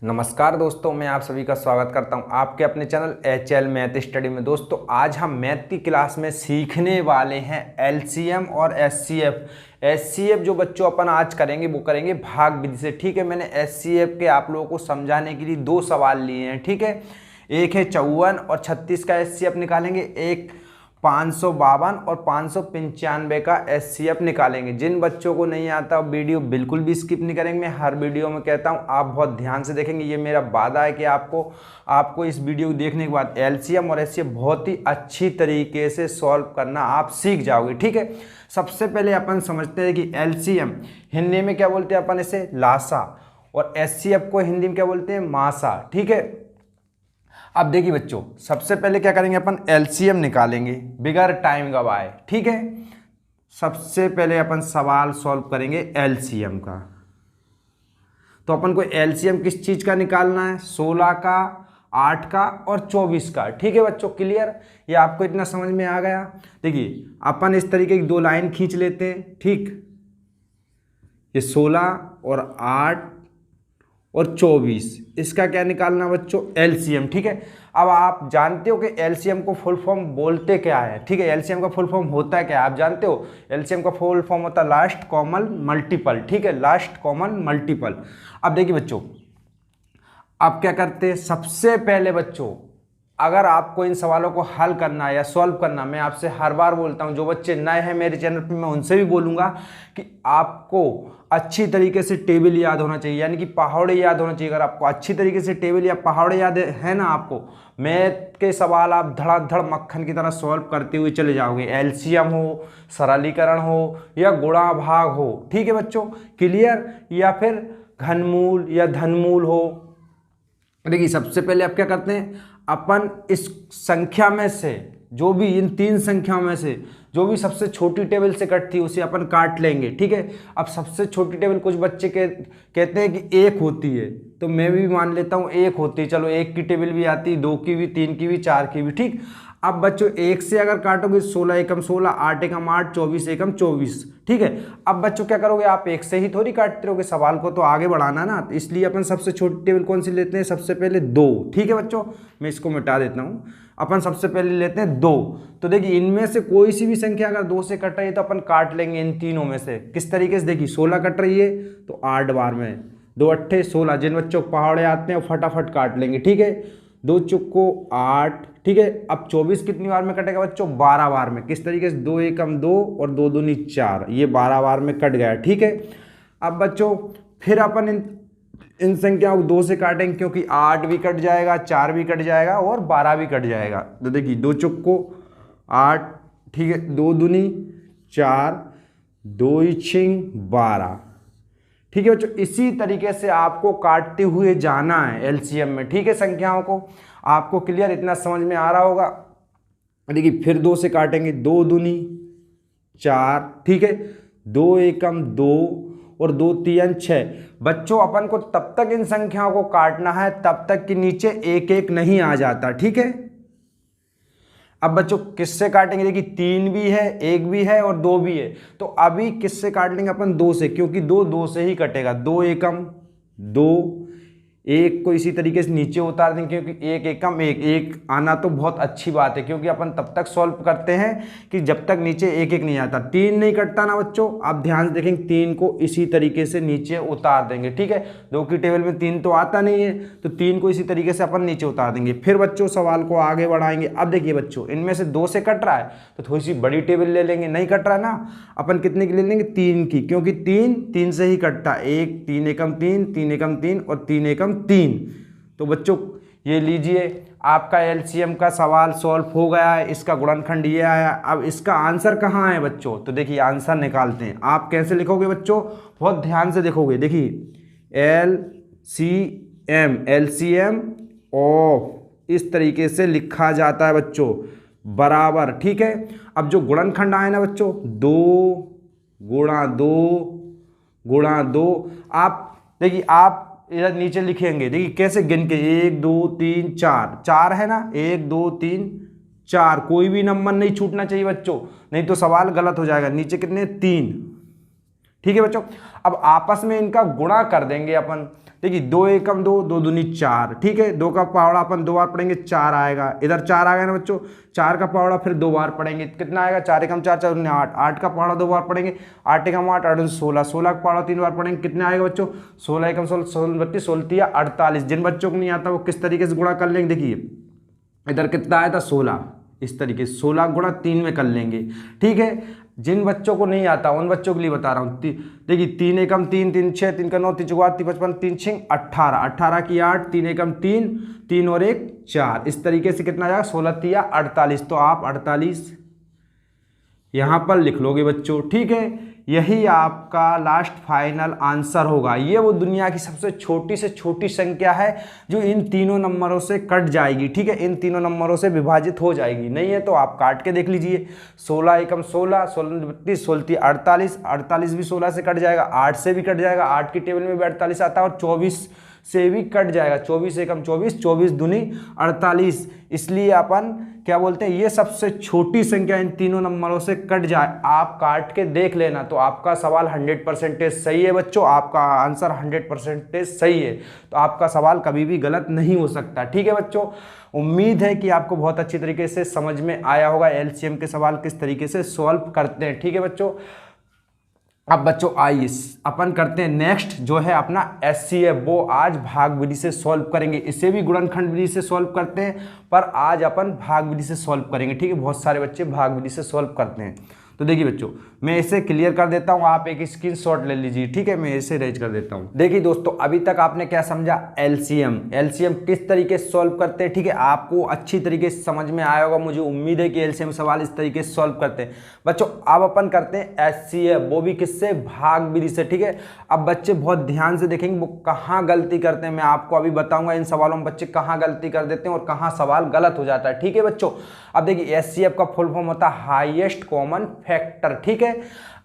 नमस्कार दोस्तों, मैं आप सभी का स्वागत करता हूं आपके अपने चैनल HL मैथ स्टडी में। दोस्तों आज हम मैथ की क्लास में सीखने वाले हैं LCM और SCF। SCF जो बच्चों अपन आज करेंगे वो करेंगे भाग विधि से। ठीक है, मैंने SCF के आप लोगों को समझाने के लिए दो सवाल लिए हैं। ठीक है, एक है 54 और 36 का SCF निकालेंगे, एक 552 और 595 का SCF निकालेंगे। जिन बच्चों को नहीं आता वीडियो बिल्कुल भी स्किप नहीं करेंगे। मैं हर वीडियो में कहता हूं आप बहुत ध्यान से देखेंगे, ये मेरा वादा है कि आपको इस वीडियो को देखने के बाद LCM और SCF बहुत ही अच्छी तरीके से सॉल्व करना आप सीख जाओगे। ठीक है, सबसे पहले अपन समझते हैं कि LCM हिंदी में क्या बोलते हैं अपन इसे, लासा, और SCF को हिंदी में क्या बोलते हैं, मासा। ठीक है, अब देखिए बच्चों, सबसे पहले क्या करेंगे अपन, LCM निकालेंगे बिगर टाइम गवाए। ठीक है, सबसे पहले अपन सवाल सॉल्व करेंगे LCM का। तो अपन को LCM किस चीज का निकालना है, 16 का, 8 का और 24 का। ठीक है बच्चों, क्लियर? ये आपको इतना समझ में आ गया? देखिए अपन इस तरीके की दो लाइन खींच लेते हैं। ठीक, ये 16 और 8 और 24, इसका क्या निकालना बच्चों, LCM। ठीक है, अब आप जानते हो कि LCM को फुल फॉर्म बोलते क्या है। ठीक है, LCM का फुल फॉर्म होता है क्या, आप जानते हो? LCM का फुल फॉर्म होता है लास्ट कॉमन मल्टीपल। ठीक है, लास्ट कॉमन मल्टीपल। अब देखिए बच्चों, आप क्या करते हैं, सबसे पहले बच्चों अगर आपको इन सवालों को हल करना है या सॉल्व करना, मैं आपसे हर बार बोलता हूं, जो बच्चे नए हैं मेरे चैनल पे मैं उनसे भी बोलूंगा कि आपको अच्छी तरीके से टेबल याद होना चाहिए, यानी कि पहाड़े याद होना चाहिए। अगर आपको अच्छी तरीके से टेबल या पहाड़े याद है ना, आपको मैथ के सवाल आप धड़ाधड़ मक्खन की तरह सॉल्व करते हुए चले जाओगे। LCM हो, सरलीकरण हो या गुणा भाग हो। ठीक है बच्चों, क्लियर? या फिर घनमूल या धनमूल हो। देखिए सबसे पहले आप क्या करते हैं, अपन इस संख्या में से जो भी, इन तीन संख्याओं में से जो भी सबसे छोटी टेबल से कटती है उसे अपन काट लेंगे। ठीक है, अब सबसे छोटी टेबल कुछ बच्चे कहते हैं कि 1 होती है, तो मैं भी मान लेता हूँ 1 होती है। चलो 1 की टेबल भी आती है, 2 की भी, 3 की भी, 4 की भी। ठीक, अब बच्चों 1 से अगर काटोगे 16 एकम 16, 8 एकम 8, 24 एकम 24। ठीक है, अब बच्चों क्या करोगे, आप 1 से ही थोड़ी काटते रहोगे, सवाल को तो आगे बढ़ाना ना, तो इसलिए अपन सबसे छोटी टेबल कौन सी लेते हैं, सबसे पहले 2। ठीक है बच्चों, मैं इसको मिटा देता हूँ। अपन सबसे पहले लेते हैं 2। तो देखिए इनमें से कोई सी भी संख्या अगर 2 से कट रही है तो अपन काट लेंगे इन तीनों में से। किस तरीके से, देखिए 16 कट रही है तो 8 बार में, 2 अट्ठे 16। जिन बच्चों को पहाड़े आते हैं वो फटाफट काट लेंगे। ठीक है, 2 चुक्को 8। ठीक है, अब 24 कितनी बार में कटेगा बच्चों, 12 बार में। किस तरीके से, 2 एकम 2 और 2 दूनी 4, ये 12 बार में कट गया। ठीक है, अब बच्चों फिर अपन इन संख्याओं को 2 से काटेंगे, क्योंकि 8 भी कट जाएगा, 4 भी कट जाएगा और 12 भी कट जाएगा। तो देखिए 2 चुक्को 8, ठीक है, 2 दूनी 4, 2 इछिंग 12। ठीक है बच्चों, इसी तरीके से आपको काटते हुए जाना है LCM में। ठीक है, संख्याओं को आपको क्लियर, इतना समझ में आ रहा होगा? देखिए फिर 2 से काटेंगे, 2 दूनी 4। ठीक है, 2 एकम 2 और 2 तियन 6। बच्चों अपन को तब तक इन संख्याओं को काटना है तब तक कि नीचे 1 1 नहीं आ जाता। ठीक है, अब बच्चों किससे काटेंगे, देखिए 3 भी है, 1 भी है और 2 भी है। तो अभी किससे काट लेंगे अपन, 2 से, क्योंकि 2 से ही कटेगा। 2 एकम 2, 1 को इसी तरीके से नीचे उतार देंगे, क्योंकि 1 एकम 1, 1 आना तो बहुत अच्छी बात है, क्योंकि अपन तब तक सॉल्व करते हैं कि जब तक नीचे 1 1 नहीं आता। 3 नहीं कटता ना बच्चों, आप ध्यान से देखेंगे, 3 को इसी तरीके से नीचे उतार देंगे। ठीक है, 2 की टेबल में 3 तो आता नहीं है, तो 3 को इसी तरीके से अपन नीचे उतार देंगे। फिर बच्चों सवाल को आगे बढ़ाएंगे। अब देखिए बच्चों, इनमें से 2 से कट रहा है तो थोड़ी सी बड़ी टेबल ले लेंगे, नहीं कट रहा है ना, अपन कितने की ले लेंगे, 3 की, क्योंकि 3 से ही कटता है। 1 3 एकम 3, 3 एकम 3 और 3 एकम 3। तो बच्चों ये लीजिए, आपका LCM का सवाल सॉल्व हो गया है, इसका गुणनखंड ये आया। अब इसका आंसर कहाँ है बच्चों, तो देखिए आंसर निकालते हैं। आप कैसे लिखोगे बच्चों, बहुत ध्यान से देखोगे। देखिए LCM ऑफ इस तरीके से लिखा जाता है बच्चों, बराबर। ठीक है, अब जो गुणनखंड आए ना बच्चों, 2 गुणा 2 गुणा 2, आप देखिए आप इधर नीचे लिखेंगे, देखिए कैसे गिन के, 1 2 3 4, 4 है ना, 1 2 3 4, कोई भी नंबर नहीं छूटना चाहिए बच्चों, नहीं तो सवाल गलत हो जाएगा। नीचे कितने, 3। ठीक है बच्चों, अब आपस में इनका गुणा कर देंगे अपन। देखिए 2 एकम 2, 2 दूनी 4, ठीक है। 2 का पहाड़ा अपन 2 बार पढ़ेंगे 4 आएगा, इधर 4 आ गया ना बच्चों। 4 का पहाड़ा फिर 2 बार पढ़ेंगे, कितना आएगा, 4 एकम 4, 4 दूनी 8, 8 का पहाड़ा 2 बार पढ़ेंगे, 8 एकम 8, 8 16, 16 का पहाड़ा 3 बार पढ़ेंगे, कितने आएगा बच्चों, 16 एकम 16, 16 32, 16 48। जिन बच्चों को नहीं आता वो किस तरीके से गुणा कर लेंगे, देखिए इधर कितना आया था 16, इस तरीके से 16 गुणा 3 में कर लेंगे, ठीक है। जिन बच्चों को नहीं आता उन बच्चों के लिए बता रहा हूँ। देखिए 3 एकम 3, 3 6, 3 का 9, 3 चौका 3 55, 3 6 18, 18 की 8, 3 एकम 3, 3 और 1 4, इस तरीके से कितना जाएगा 16 तिया 48। तो आप 48 यहाँ पर लिख लोगे बच्चों, ठीक है। यही आपका लास्ट फाइनल आंसर होगा। ये वो दुनिया की सबसे छोटी से छोटी संख्या है जो इन तीनों नंबरों से कट जाएगी, ठीक है, इन तीनों नंबरों से विभाजित हो जाएगी। नहीं है तो आप काट के देख लीजिए, 16 एकम 16, 16 32, 16 48, 48 भी 16 से कट जाएगा, 8 से भी कट जाएगा, 8 की टेबल में भी 48 आता है, और 24 से भी कट जाएगा, 24 एकम 24, 24 दूनी 48। इसलिए अपन क्या बोलते हैं, ये सबसे छोटी संख्या इन तीनों नंबरों से कट जाए। आप काट के देख लेना, तो आपका सवाल 100% सही है बच्चों, आपका आंसर 100% सही है, तो आपका सवाल कभी भी गलत नहीं हो सकता, ठीक है बच्चों। उम्मीद है कि आपको बहुत अच्छी तरीके से समझ में आया होगा एलसीएम के सवाल किस तरीके से सॉल्व करते हैं, ठीक है बच्चों। अब बच्चों आइए अपन करते हैं नेक्स्ट जो है अपना एचसीएफ, वो आज भाग विधि से सॉल्व करेंगे। इसे भी गुणनखंड विधि से सॉल्व करते हैं, पर आज अपन भाग विधि से सॉल्व करेंगे, ठीक है। बहुत सारे बच्चे भाग विधि से सॉल्व करते हैं। तो देखिए बच्चों, मैं इसे क्लियर कर देता हूं, आप एक स्क्रीनशॉट ले लीजिए, ठीक है। मैं इसे रेज कर देता हूं। देखिए दोस्तों, अभी तक आपने क्या समझा, एलसीएम किस तरीके से सॉल्व करते हैं, ठीक है। आपको अच्छी तरीके से समझ में आया होगा, मुझे उम्मीद है कि एलसीएम सवाल इस तरीके से सॉल्व करते हैं बच्चों। अब अपन करते हैं एचसीएफ, वो भी किससे, भाग विधि से, ठीक है। अब बच्चे बहुत ध्यान से देखेंगे वो कहाँ गलती करते हैं, मैं आपको अभी बताऊंगा इन सवालों में बच्चे कहाँ गलती कर देते हैं और कहाँ सवाल गलत हो जाता है, ठीक है बच्चों। अब देखिए एचसीएफ का फुल फॉर्म होता है हाईएस्ट कॉमन फैक्टर, ठीक है।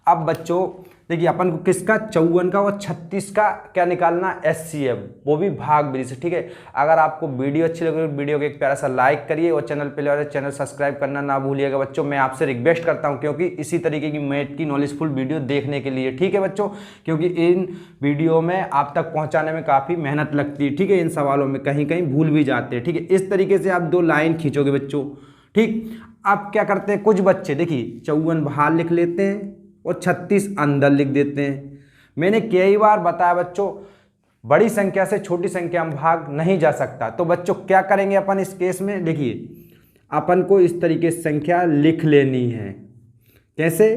अब बच्चों देखिए अपन को किसका, 54 का और 36 का क्या निकालना, एचसीएफ, वो भी भाग विधि से, ठीक है। अगर आपको वीडियो अच्छी लगे तो वीडियो को एक प्यारा सा लाइक करिए और चैनल पे वाले चैनल सब्सक्राइब करना ना भूलिएगा बच्चों। मैं आपसे रिक्वेस्ट करता हूं, क्योंकि इसी तरीके की मैथ की नॉलेजफुल वीडियो देखने के लिए, ठीक है बच्चों। क्योंकि इन वीडियो में आप तक पहुंचाने में काफ़ी मेहनत लगती है, ठीक है। इन सवालों में कहीं कहीं भूल भी जाते हैं, ठीक है। इस तरीके से आप 2 लाइन खींचोगे बच्चों, ठीक। अब क्या करते हैं कुछ बच्चे, देखिए 54 बाहर लिख लेते हैं और 36 अंदर लिख देते हैं। मैंने कई बार बताया बच्चों, बड़ी संख्या से छोटी संख्या में भाग नहीं जा सकता। तो बच्चों क्या करेंगे अपन इस केस में, देखिए अपन को इस तरीके से संख्या लिख लेनी है। कैसे,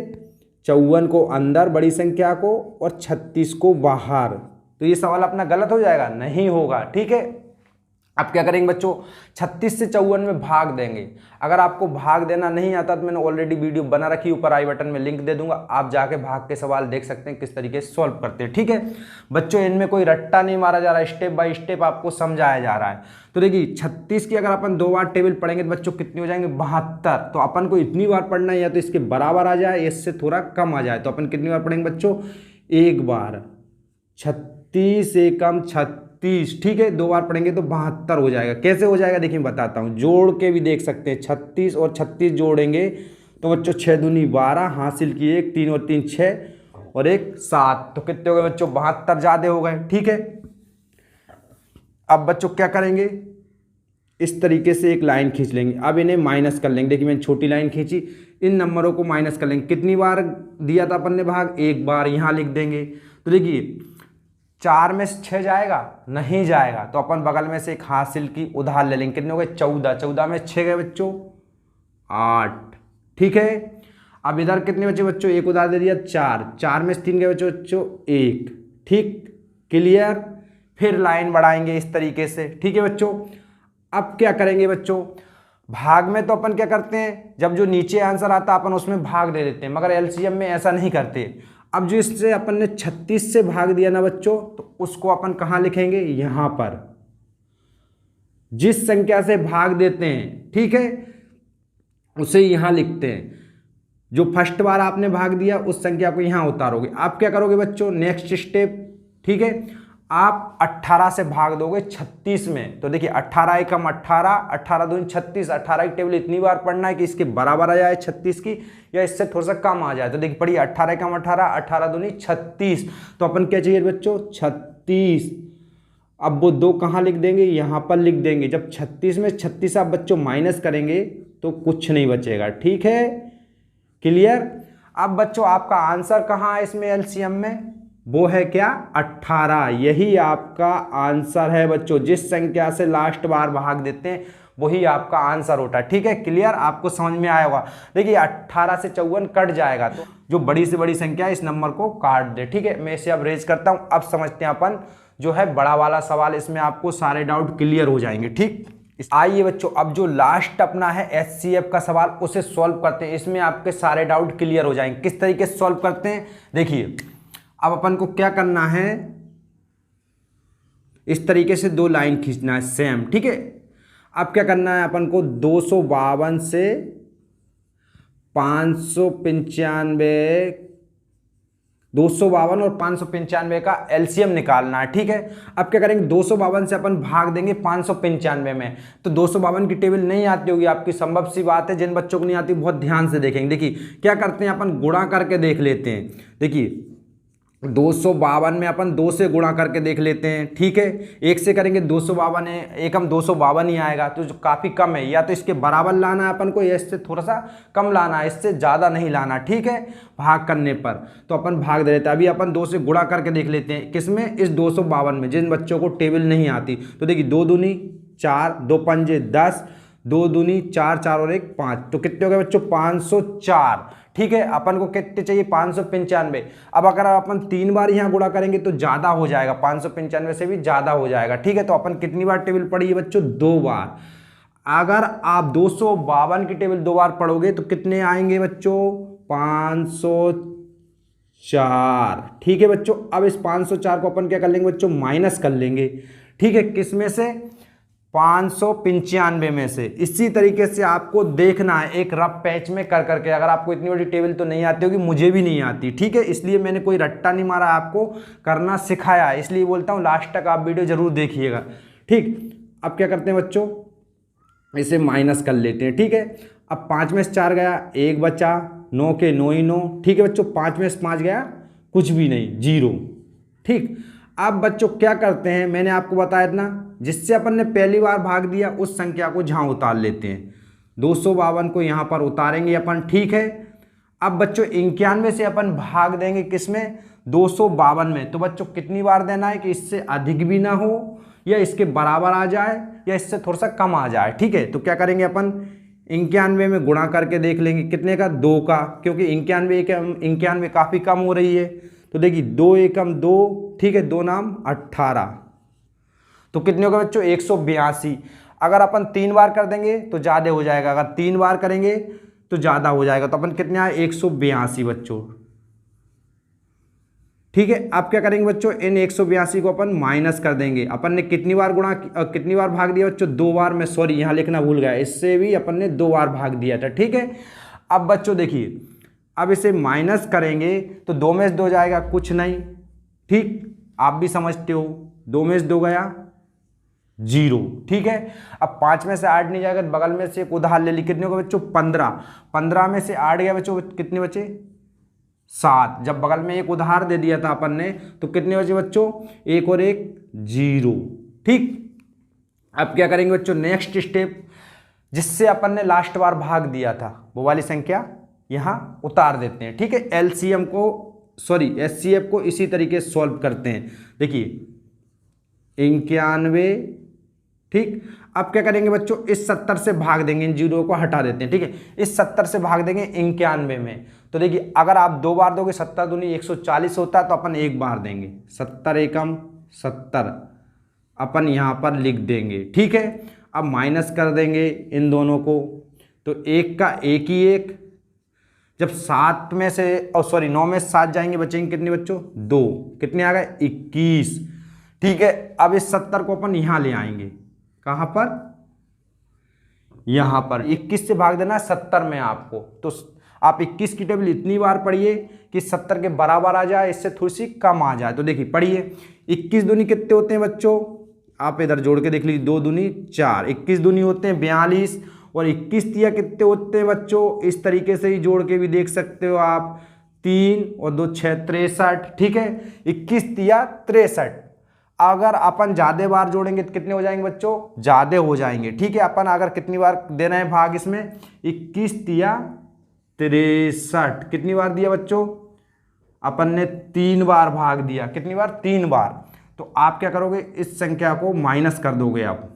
54 को अंदर बड़ी संख्या को और 36 को बाहर। तो ये सवाल अपना गलत हो जाएगा, नहीं होगा, ठीक है। अब क्या करेंगे बच्चों, 36 से 54 में भाग देंगे। अगर आपको भाग देना नहीं आता तो मैंने ऑलरेडी वीडियो बना रखी, ऊपर आई बटन में लिंक दे दूंगा, आप जाके भाग के सवाल देख सकते हैं किस तरीके से सॉल्व करते हैं, ठीक है बच्चों। इनमें कोई रट्टा नहीं मारा जा रहा है, स्टेप बाय स्टेप आपको समझाया जा रहा है। तो देखिए 36 की अगर अपन 2 बार टेबल पढ़ेंगे तो बच्चों कितनी हो जाएंगे, 72। तो अपन को इतनी बार पढ़ना है या तो इसके बराबर आ जाए, इससे थोड़ा कम आ जाए। तो अपन कितनी बार पढ़ेंगे बच्चों, 1 बार, 36 एकम 36, ठीक है। 2 बार पढ़ेंगे तो 72 हो जाएगा। कैसे हो जाएगा देखिए बताता हूँ, जोड़ के भी देख सकते हैं। 36 और 36 जोड़ेंगे तो बच्चों 6 दूनी 12, हासिल की 1, 3 और 3 6 और 1 7, तो कितने हो गए बच्चों, 72 ज़्यादा हो गए, ठीक है। अब बच्चों क्या करेंगे, इस तरीके से एक लाइन खींच लेंगे। अब इन्हें माइनस कर लेंगे। देखिए मैंने छोटी लाइन खींची, इन नंबरों को माइनस कर लेंगे। कितनी बार दिया था अपन ने भाग, 1 बार, यहाँ लिख देंगे। तो देखिए 4 में से 6 जाएगा, नहीं जाएगा। तो अपन बगल में से एक हासिल की उधार ले लेंगे। कितने हो गए, 14, 14 में 6 गए बच्चों, 8, ठीक है। अब इधर कितने बचे बच्चों, एक उधार दे दिया, 4, 4 में से 3 गए बच्चों 1, ठीक, क्लियर। फिर लाइन बढ़ाएंगे इस तरीके से, ठीक है बच्चों। अब क्या करेंगे बच्चों, भाग में तो अपन क्या करते हैं, जब जो नीचे आंसर आता है अपन उसमें भाग दे देते हैं, मगर एलसीएम में ऐसा नहीं करते। अब जो इससे अपन ने 36 से भाग दिया ना बच्चों, तो उसको अपन कहाँ लिखेंगे, यहाँ पर। जिस संख्या से भाग देते हैं, ठीक है, उसे यहाँ लिखते हैं। जो फर्स्ट बार आपने भाग दिया उस संख्या को यहाँ उतारोगे। आप क्या करोगे बच्चों, नेक्स्ट स्टेप, ठीक है, आप 18 से भाग दोगे 36 में। तो देखिए 18 एकम 18, 18 दूनी 36, 18 की टेबल इतनी बार पढ़ना है कि इसके बराबर आ जाए 36 की, या इससे थोड़ा सा कम आ जाए। तो देखिए पढ़िए, 18 एकम 18, 18 दूनी 36। तो अपन क्या चाहिए बच्चों, 36 अब वो 2 कहाँ लिख देंगे, यहाँ पर लिख देंगे। जब 36 में 36 आप बच्चों माइनस करेंगे तो कुछ नहीं बचेगा, ठीक है, क्लियर। अब बच्चों आपका आंसर कहाँ है इसमें एलसीएम में, वो है क्या 18। यही आपका आंसर है बच्चों। जिस संख्या से लास्ट बार भाग देते हैं वही आपका आंसर होता है, ठीक है, क्लियर। आपको समझ में आया होगा। देखिए 18 से 54 कट जाएगा, तो जो बड़ी से बड़ी संख्या है इस नंबर को काट दे, ठीक है। मैं इसे अब रेज करता हूं। अब समझते हैं अपन जो है बड़ा वाला सवाल, इसमें आपको सारे डाउट क्लियर हो जाएंगे, ठीक। आइए बच्चों अब जो लास्ट अपना है एचसीएफ का सवाल उसे सॉल्व करते हैं। इसमें आपके सारे डाउट क्लियर हो जाएंगे। किस तरीके से सॉल्व करते हैं देखिए। अब अपन को क्या करना है, इस तरीके से 2 लाइन खींचना है सेम, ठीक है। अब क्या करना है अपन को 252 से 595, 252 और 595 का एलसीएम निकालना है, ठीक है। अब क्या करेंगे 252 से अपन भाग देंगे 595 में। तो 252 की टेबल नहीं आती होगी आपकी, संभव सी बात है। जिन बच्चों को नहीं आती बहुत ध्यान से देखेंगे। देखिए क्या करते हैं अपन गुणा करके देख लेते हैं। देखिए 252 में अपन 2 से गुणा करके देख लेते हैं, ठीक है। 1 से करेंगे 252 है, एकम 252 ही आएगा, तो जो काफ़ी कम है। या तो इसके बराबर लाना है अपन को, या इससे थोड़ा सा कम लाना है, इससे ज़्यादा नहीं लाना, ठीक है। भाग करने पर तो अपन भाग दे देते हैं। अभी अपन 2 से गुणा करके देख लेते हैं, किसमें, इस 252 में। जिन बच्चों को टेबल नहीं आती तो देखिए 2 दूनी 4, 2 पंजे 10, 2 दूनी 4, 4 और 1 5, तो कितने हो गए बच्चों 504, ठीक है। अपन को कितने चाहिए 595। अब अगर अपन 3 बार यहाँ गुणा करेंगे तो ज़्यादा हो जाएगा, 595 से भी ज़्यादा हो जाएगा, ठीक है। तो अपन कितनी बार टेबल पढ़ी है बच्चों, 2 बार। अगर आप 252 की टेबल 2 बार पढ़ोगे तो कितने आएंगे बच्चों 504, ठीक है बच्चों। अब इस 504 को अपन क्या कर लेंगे बच्चों, माइनस कर लेंगे, ठीक है। किस में से, 595 में से। इसी तरीके से आपको देखना है एक रफ पैच में कर करके। अगर आपको इतनी बड़ी टेबल तो नहीं आती होगी, मुझे भी नहीं आती, ठीक है। इसलिए मैंने कोई रट्टा नहीं मारा, आपको करना सिखाया है। इसलिए बोलता हूँ लास्ट तक आप वीडियो जरूर देखिएगा, ठीक। अब क्या करते हैं बच्चों, इसे माइनस कर लेते हैं, ठीक है। अब 5 में से 4 गया, 1 बचा, 9 के 9 ही 9, ठीक है बच्चों। 5 में से 5 गया, कुछ भी नहीं, 0, ठीक। अब बच्चों क्या करते हैं, मैंने आपको बताया इतना, जिससे अपन ने पहली बार भाग दिया उस संख्या को जहां उतार लेते हैं। 252 को यहां पर उतारेंगे अपन, ठीक है। अब बच्चों 91 से अपन भाग देंगे किसमें, 252 में। तो बच्चों कितनी बार देना है कि इससे अधिक भी ना हो, या इसके बराबर आ जाए, या इससे थोड़ा सा कम आ जाए, ठीक है। तो क्या करेंगे अपन 91 में गुणा करके देख लेंगे, कितने का, 2 का, क्योंकि 91 काफ़ी कम हो रही है। तो देखिए 2 एकम 2, ठीक है, 2 नाम 18, तो कितने होगा बच्चों 182। अगर अपन 3 बार कर देंगे तो ज़्यादा हो जाएगा, अगर 3 बार करेंगे तो ज़्यादा हो जाएगा। तो अपन कितने आए 182 बच्चों, ठीक है। अब क्या करेंगे बच्चों, इन 182 को अपन माइनस कर देंगे। अपन ने कितनी बार भाग दिया बच्चों, 2 बार। मैं सॉरी यहाँ लिखना भूल गया, इससे भी अपन ने 2 बार भाग दिया था, ठीक है। अब बच्चों देखिए, अब इसे माइनस करेंगे तो 2 में से 2 जाएगा, कुछ नहीं, ठीक। आप भी समझते हो, 2 में से 2 गया 0, ठीक है। अब 5 में से 8 नहीं जाएगा, बगल में से एक उधार ले ली, कितने को बच्चों 15, 15 में से 8 गया बच्चों, कितने बचे 7। जब बगल में एक उधार दे दिया था अपन ने तो कितने बचे बच्चों, 1 और 1 0, ठीक। अब क्या करेंगे बच्चों, नेक्स्ट स्टेप, जिससे अपन ने लास्ट बार भाग दिया था वो वाली संख्या यहां उतार देते हैं, ठीक है। एलसीएम को एचसीएफ को इसी तरीके से सॉल्व करते हैं। देखिए 91, ठीक। अब क्या करेंगे बच्चों, इस 70 से भाग देंगे, इन 0 को हटा देते हैं, ठीक है। इस 70 से भाग देंगे 91 में। तो देखिए अगर आप 2 बार दोगे, 70 दूनी 140 होता है, तो अपन 1 बार देंगे, 70 एकम 70 अपन यहाँ पर लिख देंगे, ठीक है। अब माइनस कर देंगे इन दोनों को, तो 1 का 1 ही 1। जब 7 में से 9 में से 7 जाएंगे, बचेंगे कितने बच्चों 2, कितने आ गए 21, ठीक है। अब इस 70 को अपन यहां ले आएंगे, कहां पर, यहां पर। 21 से भाग देना है 70 में आपको, तो आप 21 की टेबल इतनी बार पढ़िए कि 70 के बराबर आ जाए, इससे थोड़ी सी कम आ जाए। तो देखिए पढ़िए, 21 दूनी कितने होते हैं बच्चों, आप इधर जोड़ के देख लीजिए, 2 दूनी 4, 21 दूनी होते हैं 42, और 21 तिया कितने होते हैं बच्चों, इस तरीके से ही जोड़ के भी देख सकते हो आप, 3 और 2 6 63, ठीक है। 21 तिया 63। अगर अपन ज़्यादा बार जोड़ेंगे तो कितने हो जाएंगे बच्चों, ज़्यादा हो जाएंगे। ठीक है, अपन अगर कितनी बार दे रहे हैं भाग इसमें, 21 दिया 63, कितनी बार दिया बच्चों, अपन ने 3 बार भाग दिया। कितनी बार, 3 बार। तो आप क्या करोगे, इस संख्या को माइनस कर दोगे। आप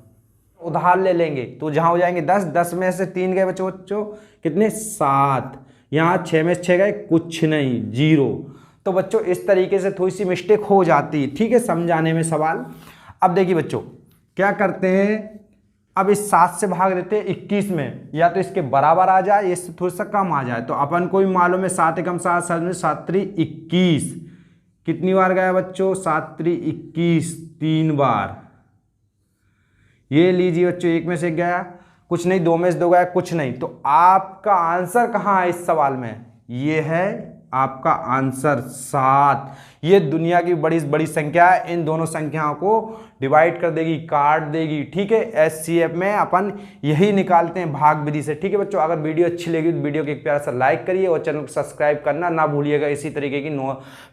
उधार ले लेंगे तो जहां हो जाएंगे 10, 10 में से 3 गए बच्चों, कितने, 7। यहाँ 6 में से 6 गए, कुछ नहीं, 0। तो बच्चों इस तरीके से थोड़ी सी मिस्टेक हो जाती है, ठीक है, समझाने में सवाल। अब देखिए बच्चों क्या करते हैं, अब इस 7 से भाग देते हैं 21 में, या तो इसके बराबर आ जाए, इससे थोड़ा सा कम आ जाए। तो अपन को भी मालूम है 7 एकम 7, 7 में 7 3 21, कितनी बार गया बच्चों, 7 3 21, 3 बार। ये लीजिए बच्चों, 1 में से गया कुछ नहीं, 2 में से 2 गया कुछ नहीं। तो आपका आंसर कहाँ है इस सवाल में, ये है आपका आंसर 7। ये दुनिया की बड़ी बड़ी संख्या है, इन दोनों संख्याओं को डिवाइड कर देगी, काट देगी। ठीक है, एचसीएफ में अपन यही निकालते हैं भाग विधि से। ठीक है बच्चों, अगर वीडियो अच्छी लगी तो वीडियो को एक प्यारा सा लाइक करिए और चैनल को सब्सक्राइब करना ना भूलिएगा इसी तरीके की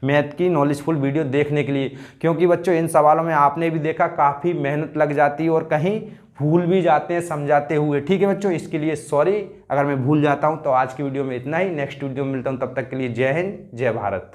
मैथ की नॉलेजफुल वीडियो देखने के लिए। क्योंकि बच्चों इन सवालों में आपने भी देखा काफ़ी मेहनत लग जाती है और कहीं भूल भी जाते हैं समझाते हुए। ठीक है बच्चों, इसके लिए सॉरी अगर मैं भूल जाता हूं। तो आज की वीडियो में इतना ही, नेक्स्ट वीडियो में मिलता हूं, तब तक के लिए जय हिंद, जय भारत।